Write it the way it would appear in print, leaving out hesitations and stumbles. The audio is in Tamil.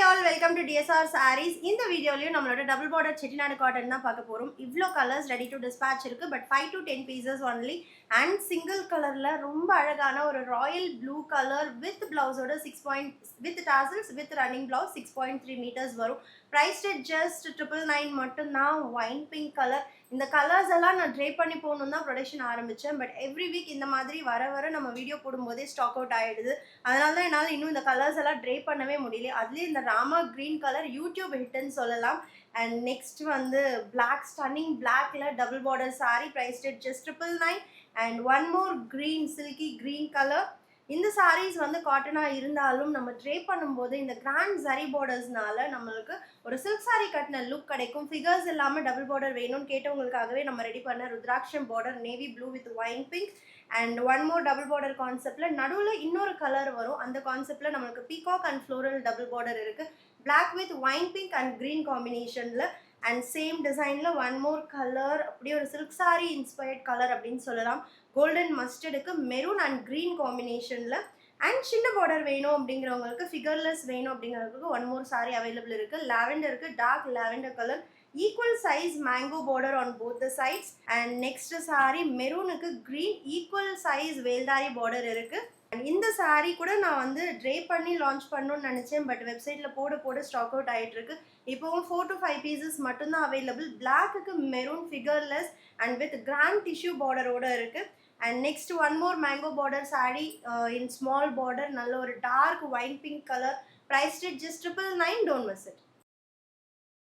all, welcome to DSR Sarees. இந்த வீடியோலயும் நம்மளோட டபுள் பார்டர் செட்டிநாடு காட்டன் தான் பார்க்க போறோம். இவ்ளோ கலர்ஸ் ரெடி டு டிஸ்பேட்ச் இருக்கு, but 5 to 10 pieces only and single கலர்ல ரொம்ப அழகான ஒரு ராயல் ப்ளூ கலர் வித் பிளவுஸோட 6 with tassels with running blouse 6.3 meters வரும். Priced at just 999 மட்டும் தான். Wine pink color. இந்த கலர்ஸ் எல்லாம் நான் ட்ரை பண்ணி போகணும் தான் ப்ரொடக்ஷன் ஆரம்பித்தேன். பட் எவ்ரி வீக் இந்த மாதிரி வர நம்ம வீடியோ போடும்போதே ஸ்டாக் அவுட் ஆகிடுது. அதனால தான் என்னால் இன்னும் இந்த கலர்ஸ் எல்லாம் ட்ரை பண்ணவே முடியல. அதுலேயும் இந்த ராமா க்ரீன் கலர் யூடியூப் ஹிட்னு சொல்லலாம். அண்ட் நெக்ஸ்ட் வந்து பிளாக், ஸ்டன்னிங் பிளாக்ல double border sari, prized at just 999. And one more green, silky green colour. இந்த சாரீஸ் வந்து காட்டனாக இருந்தாலும் நம்ம ட்ரே பண்ணும்போது இந்த கிராண்ட் சரி பார்டர்ஸ்னால நம்மளுக்கு ஒரு சில்க் சாரீ கட்டின லுக் கிடைக்கும். ஃபிகர்ஸ் இல்லாமல் டபுள் பார்டர் வேணும்னு கேட்டவங்களுக்காகவே நம்ம ரெடி பண்ண rudraksha border, navy blue with wine pink and one more double border கான்செப்டில் நடுவில் இன்னொரு கலர் வரும். அந்த கான்செப்டில் நம்மளுக்கு peacock and floral double border இருக்குது. Black with wine pink and green காம்பினேஷனில் அண்ட் சேம் டிசைனில் ஒன் மோர் கலர், அப்படியே ஒரு சில்க் சாரீ இன்ஸ்பயர்ட் கலர் அப்படின்னு சொல்லலாம். கோல்டன் மஸ்டர்டுக்கு மெரூன் அண்ட் க்ரீன் காம்பினேஷனில். அண்ட் சின்ன பார்டர் வேணும் அப்படிங்கிறவங்களுக்கு, ஃபிகர்லெஸ் வேணும் அப்படிங்கிறவங்களுக்கு ஒன் மோர் சாரீ அவைலபிள் இருக்குது. லாவெண்டருக்கு dark lavender colour, equal size mango border on both the sides. And next sari மெரூனுக்கு க்ரீன் ஈக்குவல் சைஸ் வேல்தாரி பார்டர் இருக்குது. அண்ட் இந்த சாரீ கூட நான் வந்து ட்ரே பண்ணி லான்ச் பண்ணணும்னு நினச்சேன், பட் வெப்சைட்டில் போட ஸ்டாக் அவுட் ஆகிட்டுருக்கு. இப்போவும் 4 to 5 pieces மட்டும்தான் அவைலபிள். பிளாக்குக்கு maroon figureless and with grand tissue பார்டரோட இருக்குது. And next one more mango border sari in small border, நல்ல ஒரு dark wine pink colour, priced at just 999. Don't miss it.